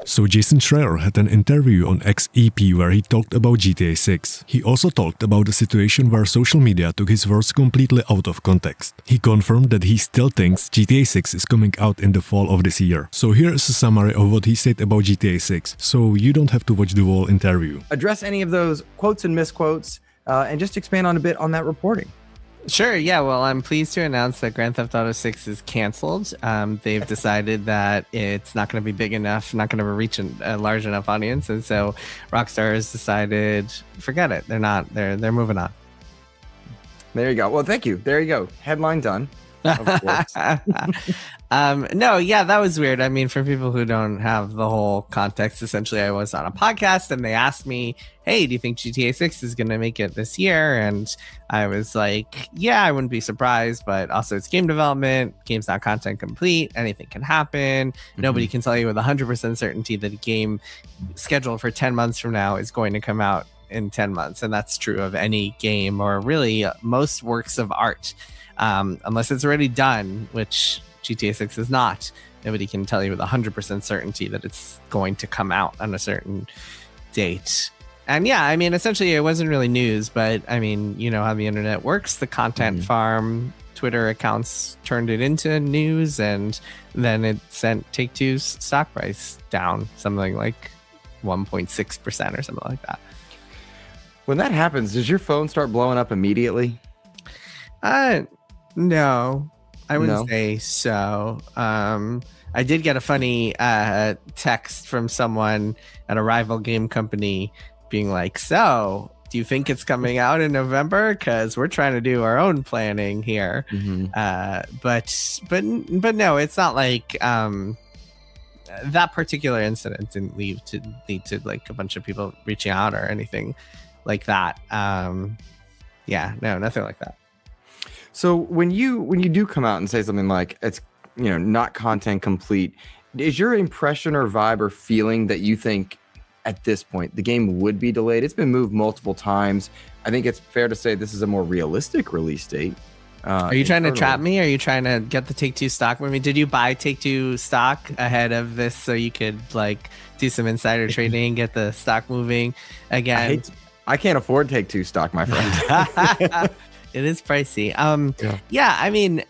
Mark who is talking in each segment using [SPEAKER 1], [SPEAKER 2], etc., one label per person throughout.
[SPEAKER 1] So Jason Schreier had an interview on XEP where he talked about GTA 6. He also talked about the situation where social media took his words completely out of context. He confirmed that he still thinks GTA 6 is coming out in the fall of this year. So here is a summary of what he said about GTA 6, so you don't have to watch the whole interview.
[SPEAKER 2] Address any of those quotes and misquotes and just expand on a bit on that reporting.
[SPEAKER 3] Sure, yeah. Well, I'm pleased to announce that Grand Theft Auto 6 is canceled. They've decided that it's not going to be big enough, not going to reach a large enough audience. And so Rockstar has decided, forget it. They're moving on.
[SPEAKER 2] There you go. Well, thank you. There you go. Headline done. Of course.
[SPEAKER 3] No, yeah, that was weird. I mean, for people who don't have the whole context, essentially I was on a podcast and they asked me, hey, do you think GTA 6 is going to make it this year? And I was like, yeah, I wouldn't be surprised, but also it's game development, game's not content complete, anything can happen. Nobody can tell you with 100% certainty that a game scheduled for 10 months from now is going to come out in 10 months. And that's true of any game or really most works of art. Unless it's already done, which GTA 6 is not. Nobody can tell you with 100% certainty that it's going to come out on a certain date. And yeah, I mean, essentially it wasn't really news, but I mean, you know how the internet works. The content farm Twitter accounts turned it into news, and then it sent Take-Two's stock price down something like 1.6% or something like that.
[SPEAKER 2] When that happens, does your phone start blowing up immediately?
[SPEAKER 3] No, I wouldn't say so. I did get a funny text from someone at a rival game company being like, so do you think it's coming out in November? Because we're trying to do our own planning here. But no, it's not like that particular incident didn't lead to like a bunch of people reaching out or anything like that. Yeah, no, nothing like that.
[SPEAKER 2] So when you do come out and say something like it's not content complete, is your impression or vibe or feeling that you think at this point the game would be delayed? It's been moved multiple times. I think it's fair to say this is a more realistic release date.
[SPEAKER 3] Are you trying to trap me? Are you trying to get the Take-Two stock with me? Did you buy Take-Two stock ahead of this so you could like do some insider trading, get the stock moving again?
[SPEAKER 2] I can't afford Take-Two stock, my friend.
[SPEAKER 3] It is pricey. Yeah, I mean,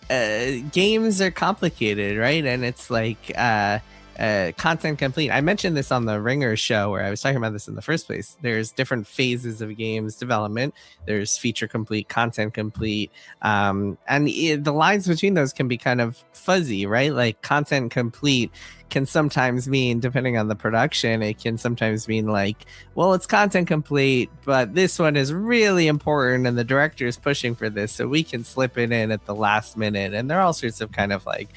[SPEAKER 3] games are complicated, right? And it's like content complete. I mentioned this on the Ringer show where I was talking about this in the first place. There's different phases of games development. There's feature complete, content complete, and the lines between those can be kind of fuzzy, right? Like content complete can sometimes mean, depending on the production, it can sometimes mean like, well, it's content complete, but this one is really important and the director is pushing for this, so we can slip it in at the last minute. And there are all sorts of kind of like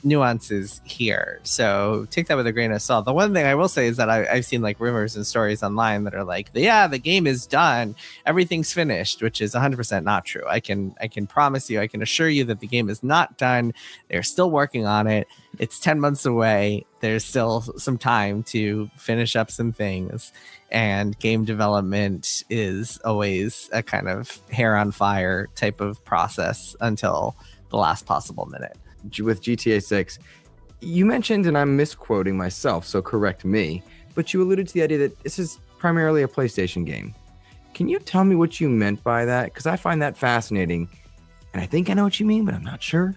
[SPEAKER 3] nuances here. So take that with a grain of salt. The one thing I will say is that I've seen like rumors and stories online that are like, yeah, the game is done, everything's finished, which is 100% not true. I can promise you, I can assure you that the game is not done. They're still working on it. It's 10 months away. There's still some time to finish up some things. And game development is always a kind of hair on fire type of process until the last possible minute.
[SPEAKER 2] With GTA 6, you mentioned, and I'm misquoting myself, so correct me, but you alluded to the idea that this is primarily a PlayStation game. Can you tell me what you meant by that? Because I find that fascinating. And I think I know what you mean, but I'm not sure.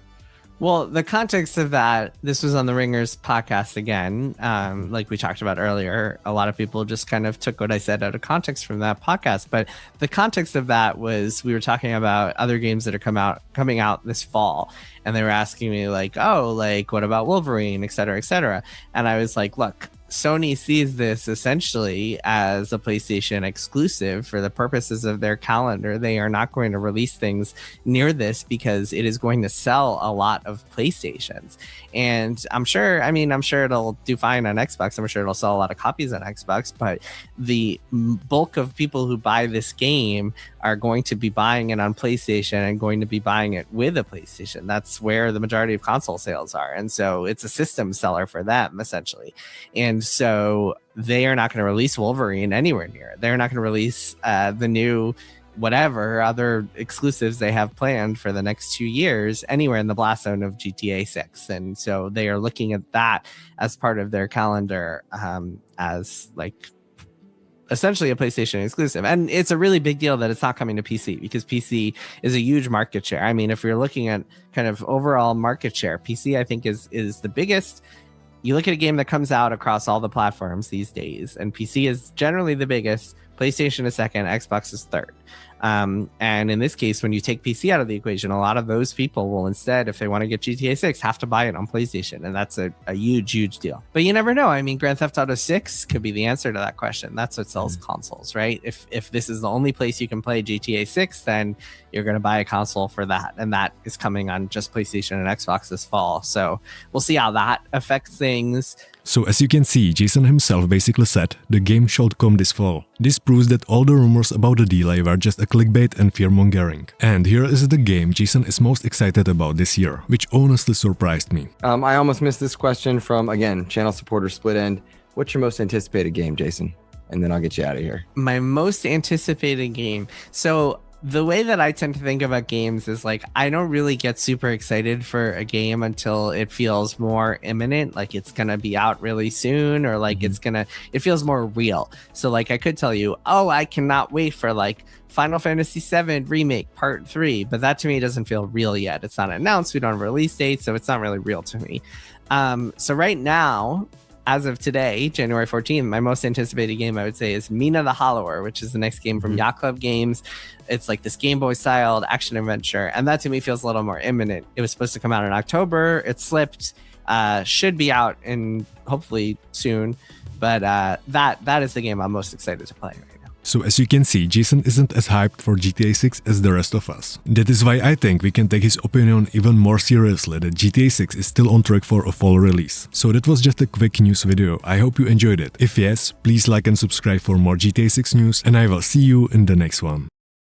[SPEAKER 3] Well, the context of that, this was on the Ringers podcast again, like we talked about earlier. A lot of people just kind of took what I said out of context from that podcast. But the context of that was we were talking about other games that are coming out this fall. And they were asking me like, oh, like, what about Wolverine, et cetera, et cetera. And I was like, look, Sony sees this essentially as a PlayStation exclusive for the purposes of their calendar. They are not going to release things near this because it is going to sell a lot of PlayStations. And I'm sure it'll do fine on Xbox. I'm sure it'll sell a lot of copies on Xbox, but the bulk of people who buy this game are going to be buying it on PlayStation and going to be buying it with a PlayStation. That's where the majority of console sales are. And so it's a system seller for them, essentially. And so they are not going to release Wolverine anywhere near it. They're not going to release the new whatever other exclusives they have planned for the next 2 years anywhere in the blast zone of GTA 6. And so they are looking at that as part of their calendar, as like essentially a PlayStation exclusive. And it's a really big deal that it's not coming to PC, because PC is a huge market share. I mean, if you're looking at kind of overall market share, PC I think is the biggest. You look at a game that comes out across all the platforms these days, and PC is generally the biggest, PlayStation is second, Xbox is third. And in this case, when you take PC out of the equation, a lot of those people will instead, if they want to get GTA 6, have to buy it on PlayStation. And that's a huge deal. But you never know. I mean, Grand Theft Auto 6 could be the answer to that question. That's what sells consoles, right? If this is the only place you can play GTA 6, then you're going to buy a console for that. And that is coming on just PlayStation and Xbox this fall. So we'll see how that affects things.
[SPEAKER 1] So as you can see, Jason himself basically said the game should come this fall. This proves that all the rumors about the delay were just a clickbait and fear-mongering. And here is the game Jason is most excited about this year, which honestly surprised me.
[SPEAKER 2] I almost missed this question from, again, channel supporter Split End. What's your most anticipated game, Jason? And then I'll get you out of here.
[SPEAKER 3] My most anticipated game. So the way that I tend to think about games is like, I don't really get super excited for a game until it feels more imminent, like it's gonna be out really soon, or like it feels more real. So like I could tell you, oh, I cannot wait for like Final Fantasy VII Remake Part 3, but that to me doesn't feel real yet. It's not announced, we don't have a release date, so it's not really real to me. So right now, as of today, January 14th, my most anticipated game, I would say, is Mina the Hollower, which is the next game from Yacht Club Games. It's like this Game Boy styled action adventure, and that to me feels a little more imminent. It was supposed to come out in October. It slipped. Should be out in hopefully soon, but that is the game I'm most excited to play right now.
[SPEAKER 1] So as you can see, Jason isn't as hyped for GTA 6 as the rest of us. That is why I think we can take his opinion even more seriously that GTA 6 is still on track for a fall release. So that was just a quick news video. I hope you enjoyed it. If yes, please like and subscribe for more GTA 6 news, and I will see you in the next one.